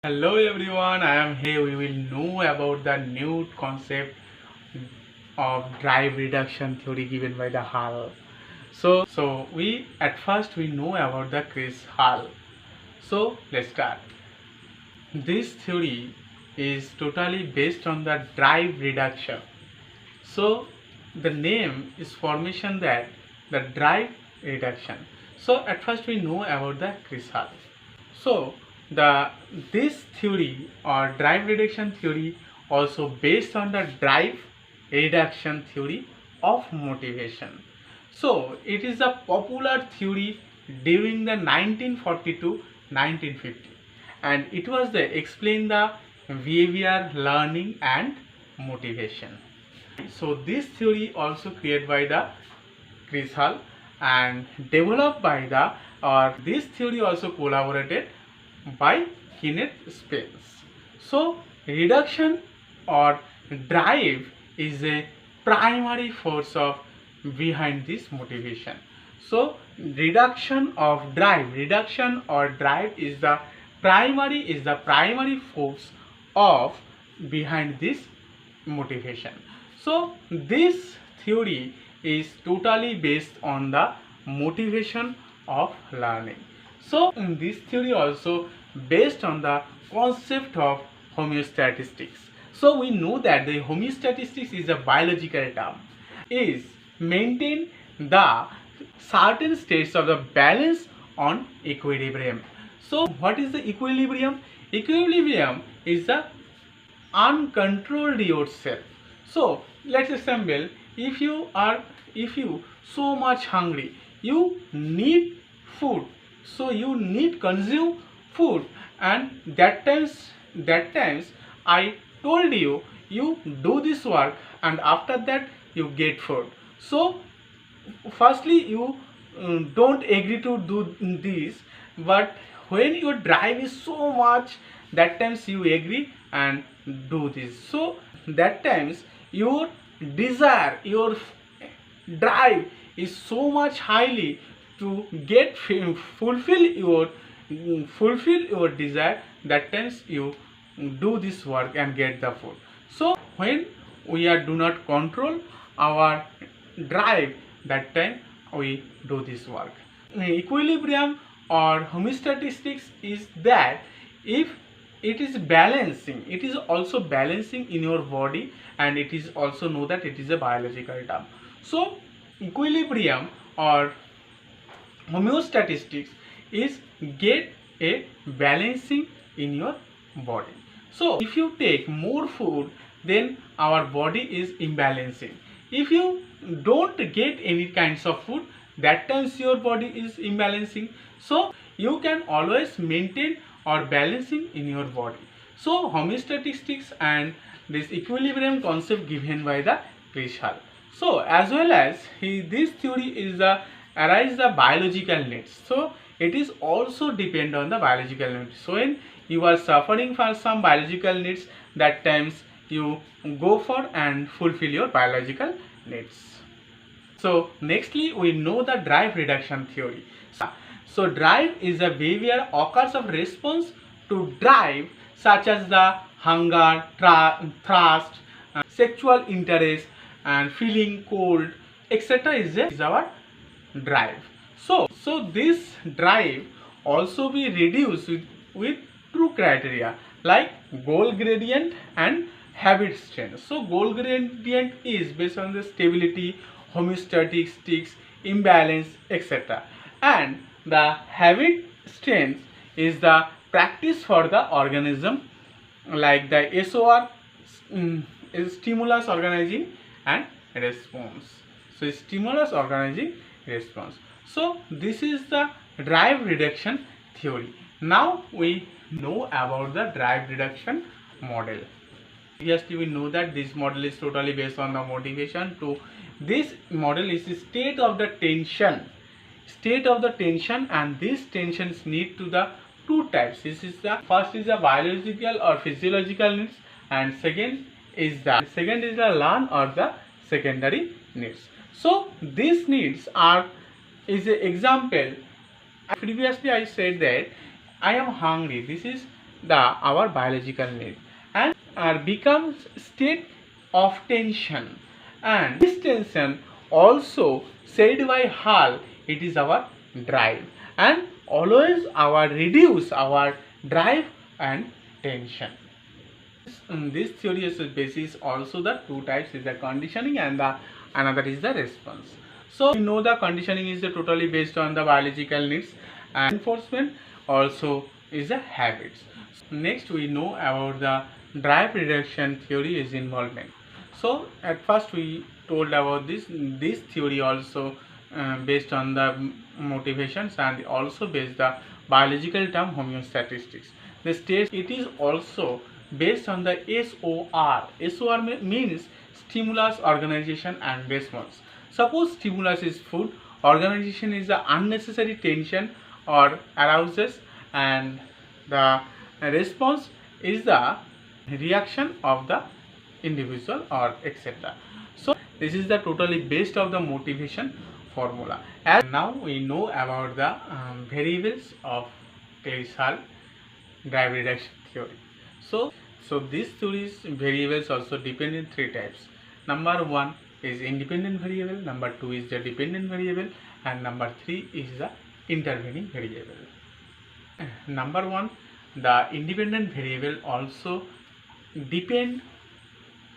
Hello everyone, I am here. We will know about the new concept of drive reduction theory given by the Hall. So we at first we know about the Chris Hall. So let's start. This theory is totally based on the drive reduction. So the name is formation that the drive reduction. So at first we know about the Chris Hall. So the this theory or drive reduction theory also based on the drive reduction theory of motivation. So it is a popular theory during the 1940 to 1950, and it was the explain the behavior, learning and motivation. So this theory also created by the Chris Hall and developed by the or this theory also collaborated by Kenneth Spence. So reduction or drive is a primary force of behind this motivation. So reduction or drive is the primary force of behind this motivation. So this theory is totally based on the motivation of learning. So in this theory also based on the concept of homeostatistics. So we know that the homeostatistics is a biological term, is maintain the certain states of the balance on equilibrium. So what is the equilibrium? Equilibrium is the uncontrolled yourself. So let's assemble, if you so much hungry, you need food, so you need consume food, and that times I told you you do this work and after that you get food. So firstly you don't agree to do this, but when your drive is so much, that times you agree and do this. So that times your desire, your drive is so much highly to get fulfill your desire, that times you do this work and get the food. So when we are do not control our drive, that time we do this work. Equilibrium or homeostatistics is that if it is balancing, it is also balancing in your body, and it is also know that it is a biological term. So equilibrium or homeostatistics is get a balancing in your body. So if you take more food, then our body is imbalancing. If you don't get any kinds of food, that times your body is imbalancing. So you can always maintain or balancing in your body. So homeostatistics and this equilibrium concept given by the Chris Hall. So as well as this theory is the arise the biological needs. So it is also depend on the biological needs. So when you are suffering for some biological needs, that times you go for and fulfill your biological needs. So nextly we know the drive reduction theory. So drive is a behavior occurs of response to drive such as the hunger, thirst, sexual interest and feeling cold, etc. is our drive. So this drive also be reduced with two criteria like goal gradient and habit strength. So goal gradient is based on the stability, homeostatistics, imbalance, etc. And the habit strength is the practice for the organism, like the SOR is stimulus organizing and response. So stimulus organizing response. So this is the drive reduction theory. Now we know about the drive reduction model. Previously we know that this model is totally based on the motivation. To this model is the state of the tension, and these tensions need to the two types. This is the first is the biological or physiological needs, and second is the learn or the secondary needs. So these needs are is an example. Previously I said that I am hungry. This is the our biological need and becomes state of tension, and this tension also said by Hall it is our drive, and always our reduce our drive and tension. This theory is basis also the two types is the conditioning and the another is the response. So we know the conditioning is the totally based on the biological needs, and enforcement also is the habits. Next we know about the drive reduction theory is involvement. So at first we told about this theory also based on the motivations and also based the biological term homeostatistics. The state it is also based on the SOR. SOR means stimulus, organization and response. Suppose stimulus is food, organization is the unnecessary tension or arouses, and the response is the reaction of the individual or etc. So this is the totally based of the motivation formula. As now we know about the variables of Clay-Hall drive reduction theory. So these theories variables also depend in three types. Number one is independent variable, number two is the dependent variable, and number three is the intervening variable. Number one, the independent variable also depend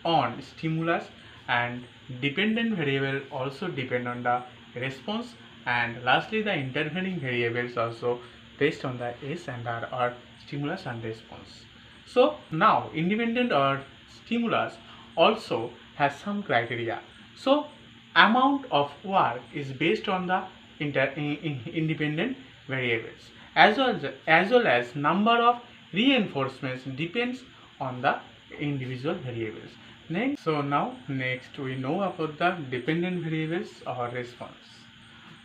on stimulus, and dependent variable also depend on the response, and lastly the intervening variables also based on the S and R or stimulus and response. So now independent or stimulus also has some criteria. So amount of work is based on the independent variables, as well as number of reinforcements depends on the individual variables. Next we know about the dependent variables or response.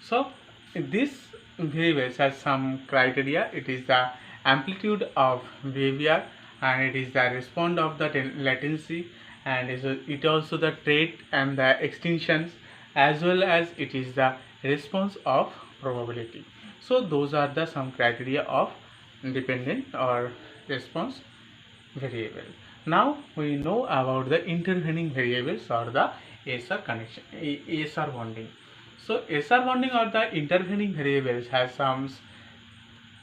So this variables has some criteria. It is the amplitude of behavior, and it is the response of the latency, and it also the trait and the extinctions, as well as it is the response of probability. So those are the some criteria of dependent or response variable. Now we know about the intervening variables or the SR connection, SR bonding. So SR bonding or the intervening variables has some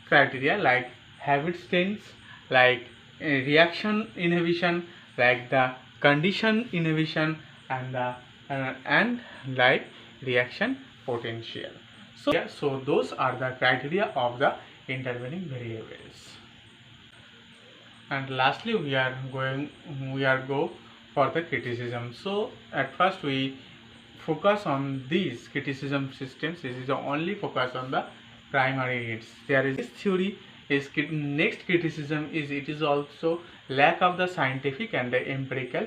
criteria like habit states, like reaction inhibition, like the condition inhibition, and the and like reaction potential. So yeah, so those are the criteria of the intervening variables. And lastly we are go for the criticism. So at first we focus on these criticism systems. This is the only focus on the primary needs. There is this theory is next criticism is it is also lack of the scientific and the empirical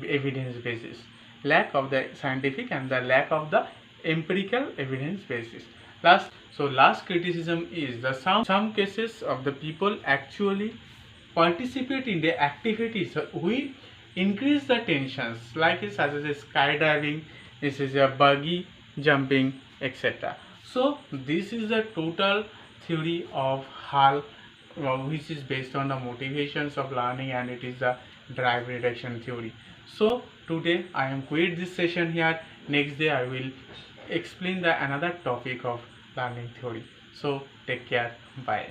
evidence basis. Lack of the scientific and the lack of the empirical evidence basis. Last criticism is the some cases of the people actually participate in the activities we increase the tensions, like such as skydiving, this is a buggy jumping, etc. So this is the total theory of Hall, which is based on the motivations of learning, and it is the drive reduction theory. So today I am quit this session here. Next day I will explain the another topic of learning theory. So take care, bye.